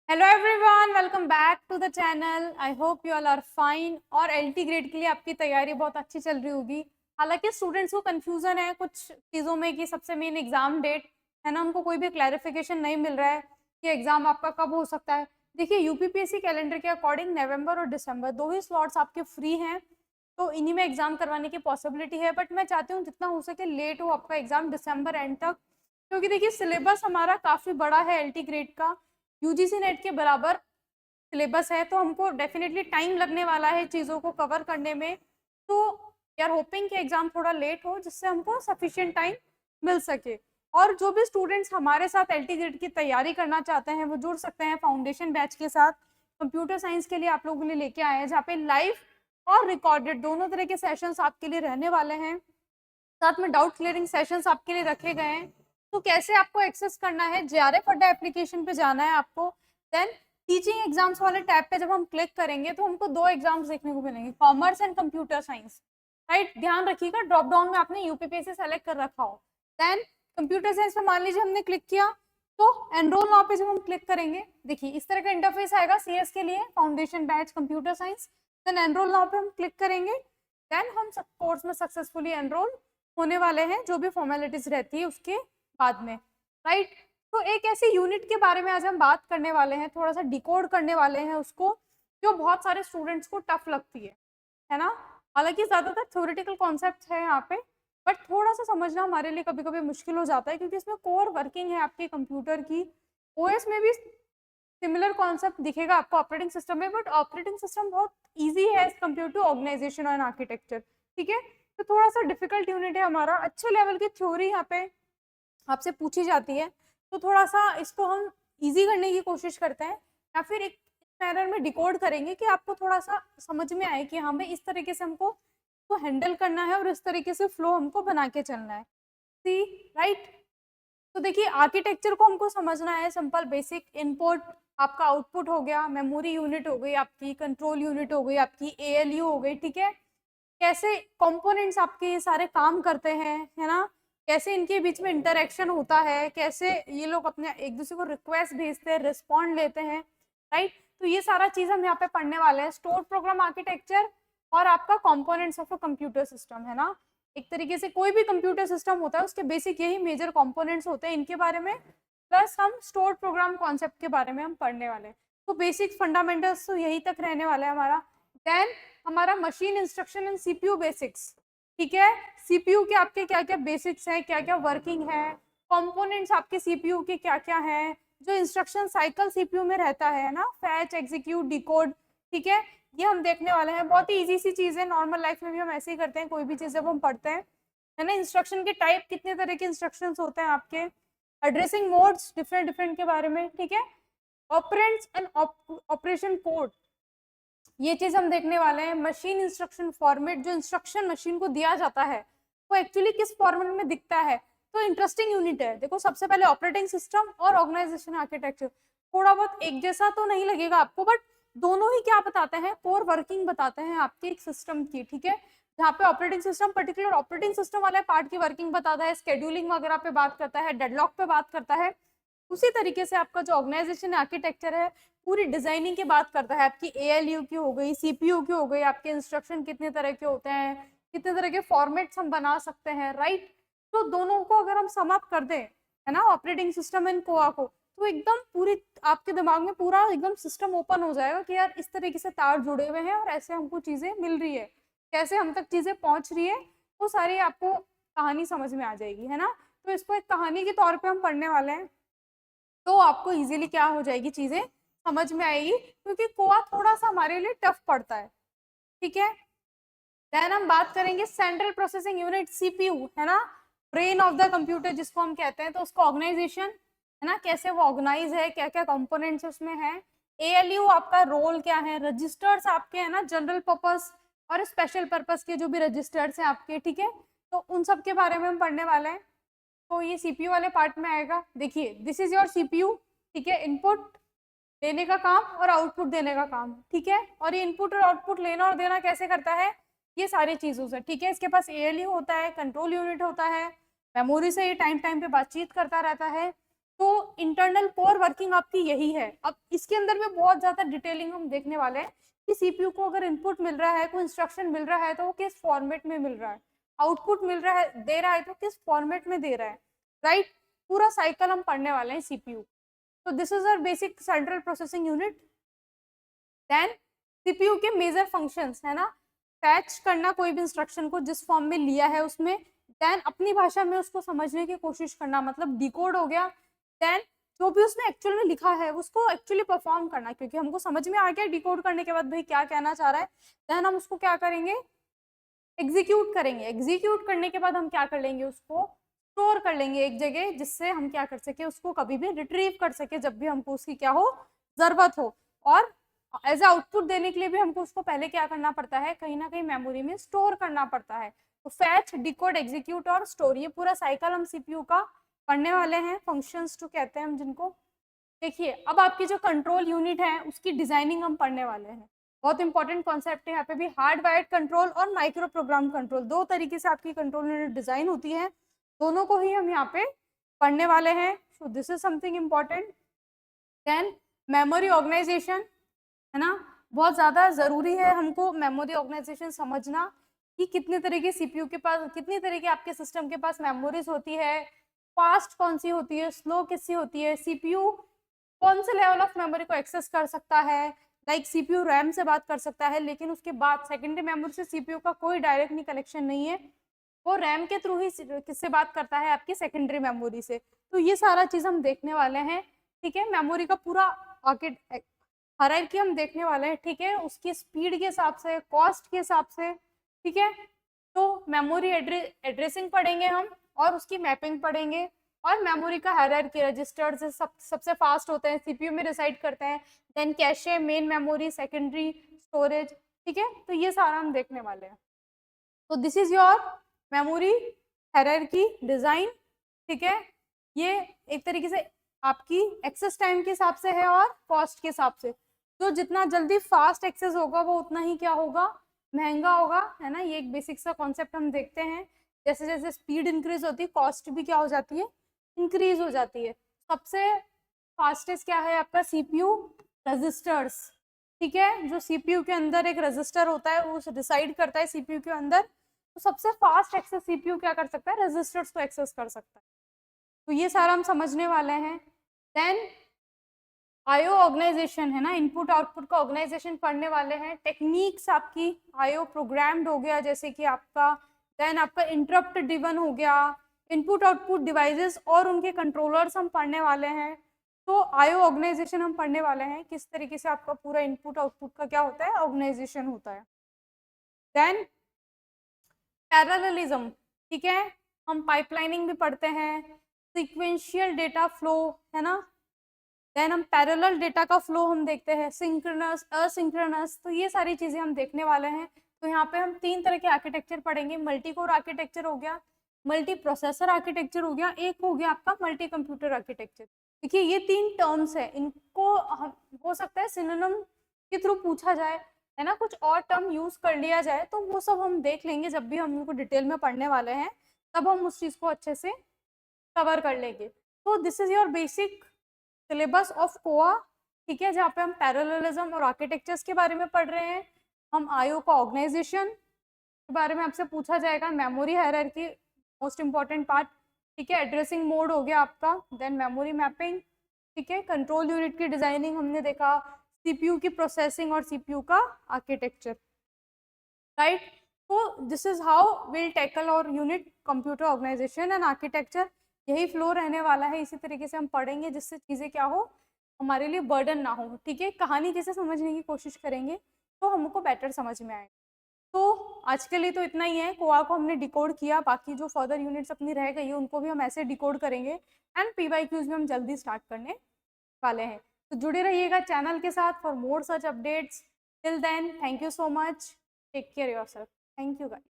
Hello everyone, welcome back to the channel. I hope you all are fine. और LT grade के लिए आपकी तैयारी बहुत अच्छी चल रही होगी। हालांकि स्टूडेंट्स को कंफ्यूजन है कुछ चीज़ों में कि सबसे मेन एग्जाम डेट है ना, उनको कोई भी क्लैरिफिकेशन नहीं मिल रहा है कि एग्जाम आपका कब हो सकता है। देखिए, यूपीपीएससी कैलेंडर के अकॉर्डिंग नवंबर और दिसंबर दो ही स्लॉट्स आपके फ्री हैं, तो इन्हीं में एग्जाम करवाने की पॉसिबिलिटी है। बट मैं चाहती हूँ जितना हो सके लेट हो आपका एग्जाम दिसंबर एंड तक, क्योंकि देखिए सिलेबस हमारा काफ़ी बड़ा है एलटी ग्रेड का। यूजीसी नेट के बराबर सिलेबस है, तो हमको डेफिनेटली टाइम लगने वाला है चीज़ों को कवर करने में। तो वी आर होपिंग कि एग्जाम थोड़ा लेट हो, जिससे हमको सफिशिएंट टाइम मिल सके। और जो भी स्टूडेंट्स हमारे साथ एलटी ग्रेड की तैयारी करना चाहते हैं वो जुड़ सकते हैं फाउंडेशन बैच के साथ। कंप्यूटर साइंस के लिए आप लोगों के लिए लेके आए हैं, जहाँ पे लाइव और रिकॉर्डेड दोनों तरह के सेशंस आपके लिए रहने वाले हैं। साथ में डाउट क्लियरिंग सेशंस आपके लिए रखे गए हैं। तो कैसे आपको एक्सेस करना है, जेआरएफ अड्डा एप्लीकेशन पे जाना है आपको। देन टीचिंग एग्जाम्स वाले टैब पे जब हम क्लिक करेंगे तो हमको दो एग्जाम्स देखने को मिलेंगे, commerce and computer science. Right, ध्यान रखिएगा ड्रॉप डाउन में आपने यूपीपीएससी सेलेक्ट कर रखा हो। देन कंप्यूटर साइंस में मान लीजिए हमने क्लिक किया, तो एनरोल नाउ पे जब हम क्लिक करेंगे, देखिए इस तरह का इंटरफेस आएगा सीएस के लिए, foundation batch computer science. Then enroll now पे हम क्लिक करेंगे, देन हम कोर्स में सक्सेसफुली एनरोल होने वाले हैं, जो भी फॉर्मेलिटीज रहती है उसके बाद में। राइट, तो एक ऐसे यूनिट के बारे में आज हम बात करने वाले हैं, थोड़ा सा डिकोड करने वाले हैं उसको, जो बहुत सारे स्टूडेंट्स को टफ लगती है ना। हालांकि ज्यादातर थ्योरेटिकल कॉन्सेप्ट है यहाँ पे, बट थोड़ा सा समझना हमारे लिए कभी कभी मुश्किल हो जाता है, क्योंकि इसमें कोर वर्किंग है आपके कंप्यूटर की। ओएस में भी सिमिलर कॉन्सेप्ट दिखेगा आपको ऑपरेटिंग सिस्टम में, बट ऑपरेटिंग सिस्टम बहुत इजी है as compare to organization and architecture. ठीक है, तो थोड़ा सा डिफिकल्ट यूनिट है हमारा। अच्छे लेवल की थ्योरी यहाँ पे आपसे पूछी जाती है, तो थोड़ा सा इसको हम इजी करने की कोशिश करते हैं, या फिर एक मैनर में डिकोड करेंगे कि आपको थोड़ा सा समझ में आए कि हाँ भाई इस तरीके से हमको तो हैंडल करना है और इस तरीके से फ्लो हमको बना के चलना है। सी राइट। तो देखिए आर्किटेक्चर को हमको समझना है, सिंपल बेसिक इनपुट आपका आउटपुट हो गया, मेमोरी यूनिट हो गई आपकी, कंट्रोल यूनिट हो गई आपकी, एएलयू हो गई। ठीक है, कैसे कंपोनेंट्स आपके ये सारे काम करते हैं, है ना, कैसे इनके बीच में इंटरेक्शन होता है, कैसे ये लोग अपने एक दूसरे को रिक्वेस्ट भेजते हैं, रिस्पॉन्ड लेते हैं। राइट, तो ये सारा चीज हम यहाँ पे पढ़ने वाले हैं। स्टोर प्रोग्राम आर्किटेक्चर और आपका components of a computer system, है ना। एक तरीके से कोई भी कंप्यूटर सिस्टम होता है उसके बेसिक यही मेजर कंपोनेंट्स होते हैं, इनके बारे में प्लस हम स्टोर प्रोग्राम कॉन्सेप्ट के बारे में हम पढ़ने वाले हैं। तो बेसिक फंडामेंटल्स तो यही तक रहने वाला है हमारा। देन हमारा machine instruction and CPU basics. ठीक है, सीपीयू के आपके क्या क्या बेसिक्स हैं, क्या क्या वर्किंग है, कंपोनेंट्स आपके सीपीयू के क्या क्या हैं, जो इंस्ट्रक्शन साइकिल सीपीयू में रहता है ना, फैच, एग्जीक्यूट, डिकोड। ठीक है, ये हम देखने वाले हैं। बहुत ही इजी सी चीज है, नॉर्मल लाइफ में भी हम ऐसे ही करते हैं कोई भी चीज जब हम पढ़ते हैं, है ना। इंस्ट्रक्शन के टाइप, कितने तरह के इंस्ट्रक्शन होते हैं आपके, एड्रेसिंग मोड्स डिफरेंट डिफरेंट के बारे में। ठीक है, ऑपरेंड्स एंड ऑपरेशन कोड, ये चीज हम देखने वाले हैं। मशीन इंस्ट्रक्शन फॉर्मेट, जो इंस्ट्रक्शन मशीन को दिया जाता है वो एक्चुअली किस फॉर्मेट में दिखता है। तो इंटरेस्टिंग यूनिट है। देखो सबसे पहले ऑपरेटिंग सिस्टम और ऑर्गेनाइजेशन आर्किटेक्चर, थोड़ा बहुत एक जैसा तो नहीं लगेगा आपको, बट दोनों ही क्या बताते हैं, कोर वर्किंग बताते हैं आपके एक सिस्टम की। ठीक है, जहाँ पे operating system particular operating system वाले पार्ट की वर्किंग बताता है, स्केड्यूलिंग वगैरह पे बात करता है, डेडलॉक पे बात करता है। उसी तरीके से आपका जो ऑर्गेनाइजेशन आर्किटेक्चर है पूरी डिजाइनिंग की बात करता है, आपकी एएलयू की हो गई, सीपीयू की हो गई, आपके इंस्ट्रक्शन कितने तरह के होते हैं, कितने तरह के फॉर्मेट्स हम बना सकते हैं। राइट, तो दोनों को अगर हम सम अप कर दें, है ना, ऑपरेटिंग सिस्टम एंड कोआ को, तो एकदम पूरी आपके दिमाग में पूरा एकदम सिस्टम ओपन हो जाएगा कि यार इस तरीके से तार जुड़े हुए हैं और ऐसे हमको चीजें मिल रही है, कैसे हम तक चीजें पहुंच रही है, वो सारी आपको कहानी समझ में आ जाएगी, है ना। तो इसको एक कहानी के तौर पे हम पढ़ने वाले हैं, तो आपको इजीली क्या हो जाएगी, चीजें समझ में आएगी, क्योंकि कोआ थोड़ा सा हमारे लिए टफ पड़ता है। ठीक है, देन हम बात करेंगे सेंट्रल प्रोसेसिंग यूनिट, सीपीयू, है ना, ब्रेन ऑफ द कंप्यूटर जिसको हम कहते हैं। तो उसका ऑर्गेनाइजेशन, है ना, कैसे वो ऑर्गेनाइज है, क्या क्या कंपोनेंट्स उसमें है। एएलयू आपका रोल क्या है, रजिस्टर्स आपके, है ना, जनरल पर्पस और स्पेशल पर्पस के जो भी रजिस्टर्स हैं आपके। ठीक है, तो उन सब के बारे में हम पढ़ने वाले हैं। तो ये सीपीयू वाले पार्ट में आएगा। देखिए दिस इज योर सीपीयू। ठीक है, इनपुट देने का काम और आउटपुट देने का काम। ठीक है, और ये इनपुट और आउटपुट लेना और देना कैसे करता है, ये सारी चीजों से। ठीक है, इसके पास एएलयू होता है, कंट्रोल यूनिट होता है, मेमोरी से ये टाइम टाइम पे बातचीत करता रहता है, तो इंटरनल कोर वर्किंग आपकी यही है। अब इसके अंदर में बहुत ज्यादा डिटेलिंग हम देखने वाले हैं कि सीपीयू को अगर इनपुट मिल रहा है, कोई इंस्ट्रक्शन मिल रहा है, तो वो किस फॉर्मेट में मिल रहा है, आउटपुट मिल रहा है, दे रहा है तो किस फॉर्मेट में दे रहा है, राइट। पूरा साइकिल हम पढ़ने वाले हैं सीपीयू। तो this is our basic central processing unit. Then CPU के मेजर फंक्शंस है ना, फैच करना कोई भी इंस्ट्रक्शन को जिस फॉर्म में लिया है उसमें, देन अपनी भाषा में उसको समझने की कोशिश करना, मतलब डिकोड हो गया। देन जो भी उसने एक्चुअल में लिखा है उसको एक्चुअली परफॉर्म करना, क्योंकि हमको समझ में आ गया डिकोड करने के बाद भाई क्या कहना चाह रहा है। देन हम उसको क्या करेंगे, एग्जीक्यूट करेंगे। एग्जीक्यूट करने के बाद हम क्या कर लेंगे, उसको स्टोर कर लेंगे एक जगह, जिससे हम क्या कर सके, उसको कभी भी रिट्रीव कर सके जब भी हमको उसकी क्या हो, जरूरत हो। और एज आउटपुट देने के लिए भी हमको उसको पहले क्या करना पड़ता है, कहीं ना कहीं मेमोरी में स्टोर करना पड़ता है। तो फैच, डिकोड, एग्जीक्यूट और स्टोर, ये पूरा साइकिल हम सीपीयू का पढ़ने वाले हैं। फंक्शंस टू कहते हैं हम जिनको। देखिए अब आपकी जो कंट्रोल यूनिट है उसकी डिजाइनिंग हम पढ़ने वाले हैं। बहुत इंपॉर्टेंट कॉन्सेप्ट है यहाँ पे भी। हार्ड वायर्ड कंट्रोल और माइक्रो प्रोग्राम कंट्रोल, दो तरीके से आपकी कंट्रोल यूनिट डिजाइन होती है, दोनों को ही हम यहाँ पे पढ़ने वाले हैं। So this is something important. Then memory organization है ना, बहुत ज्यादा जरूरी है हमको मेमोरी ऑर्गेनाइजेशन समझना कि कितने तरह के सीपीयू के पास, कितनी तरह के आपके सिस्टम के पास मेमोरीज होती है, फास्ट कौन सी होती है, स्लो किससी होती है, सीपीयू कौन से लेवल ऑफ मेमोरी को एक्सेस कर सकता है। लाइक सीपीयू रैम से बात कर सकता है, लेकिन उसके बाद सेकेंडरी मेमोरी से सीपीयू का कोई डायरेक्ट नहीं कनेक्शन नहीं है, वो रैम के थ्रू ही किससे बात करता है, आपकी सेकेंडरी मेमोरी से। तो ये सारा चीज हम देखने वाले हैं, ठीक है। मेमोरी का पूरा हायरार्की हम देखने वाले हैं, ठीक है, उसकी स्पीड के हिसाब से, कॉस्ट के हिसाब से, ठीक है। तो मेमोरी एड्रेसिंग पढ़ेंगे हम, और उसकी मैपिंग पढ़ेंगे, और मेमोरी का हायरार्की, रजिस्टर सबसे फास्ट होते हैं, सीपीयू में रिसाइड करते हैं, then cache, main memory, secondary storage, ठीक है। तो ये सारा हम देखने वाले हैं। तो this is your memory hierarchy design, ठीक है। ये एक तरीके से आपकी एक्सेस टाइम के हिसाब से है और कॉस्ट के हिसाब से। तो जितना जल्दी फास्ट एक्सेस होगा वो उतना ही क्या होगा, महंगा होगा, है ना। ये एक बेसिक सा कॉन्सेप्ट हम देखते हैं। जैसे जैसे स्पीड इंक्रीज होती है, कॉस्ट भी क्या हो जाती है, इंक्रीज हो जाती है। सबसे फास्टेस्ट क्या है आपका, सीपीयू रजिस्टर्स, ठीक है। जो सीपीयू के अंदर एक रजिस्टर होता है, वो डिसाइड करता है सीपीयू के अंदर। तो सबसे फास्ट एक्सेस सीपीयू क्या कर सकता है, रजिस्टर्स को एक्सेस कर सकता है। तो ये सारा हम समझने वाले हैं। देन आईओ ऑर्गेनाइजेशन है ना, इनपुट आउटपुट का ऑर्गेनाइजेशन पढ़ने वाले हैं। टेक्निक्स आपकी आईओ प्रोग्राम्ड हो गया, जैसे कि आपका, देन आपका इंटरप्ट ड्रिवन हो गया, इनपुट आउटपुट डिवाइसेस और उनके कंट्रोलर्स हम पढ़ने वाले हैं। तो आईओ ऑर्गेनाइजेशन हम पढ़ने वाले हैं, किस तरीके से आपका पूरा इनपुट आउटपुट का क्या होता है, ऑर्गेनाइजेशन होता है। देन पैरेललिज्म, ठीक है, हम पाइपलाइनिंग भी पढ़ते हैं, सीक्वेंशियल डेटा फ्लो है ना। देन हम पैरेलल डेटा का फ्लो हम देखते हैं, सिंक्रोनस, असिंक्रोनस। तो ये सारी चीजें हम देखने वाले हैं। तो यहाँ पे हम तीन तरह के आर्किटेक्चर पढ़ेंगे। मल्टी कोर आर्किटेक्चर हो गया, मल्टी प्रोसेसर आर्किटेक्चर हो गया, एक हो गया आपका मल्टी कंप्यूटर आर्किटेक्चर। देखिए ये तीन टर्म्स है, इनको हो सकता है सिनोनिम के थ्रू पूछा जाए, है ना, कुछ और टर्म यूज कर लिया जाए, तो वो सब हम देख लेंगे जब भी हम उनको डिटेल में पढ़ने वाले हैं, तब हम उस चीज को अच्छे से कवर कर लेंगे। तो this is your basic syllabus of COA, ठीक है, जहाँ पे हम पैरेललिज्म और आर्किटेक्चर्स के बारे में पढ़ रहे हैं। हम आईओ का ऑर्गेनाइजेशन के बारे में आपसे पूछा जाएगा, memory hierarchy most important part, ठीक है, एड्रेसिंग मोड हो गया आपका, देन मेमोरी मैपिंग, ठीक है, कंट्रोल यूनिट की डिजाइनिंग हमने देखा, सीपीयू की प्रोसेसिंग और सीपीयू का आर्किटेक्चर, राइट। तो this is how will tackle और unit computer organisation and architecture. यही फ्लो रहने वाला है, इसी तरीके से हम पढ़ेंगे जिससे चीज़ें क्या हो, हमारे लिए बर्डन ना हो, ठीक है। कहानी जैसे समझने की कोशिश करेंगे तो हमको बेटर समझ में आएगा। तो आज के लिए तो इतना ही है। कोआ को हमने डिकोड किया, बाकी जो फर्दर यूनिट्स अपनी रह गई है उनको भी हम ऐसे डिकोड करेंगे, एंड पीवाईक्यूज भी हम जल्दी स्टार्ट करने वाले हैं। तो जुड़े रहिएगा चैनल के साथ for more such updates. Till then, thank you so much, take care yourself, thank you guys.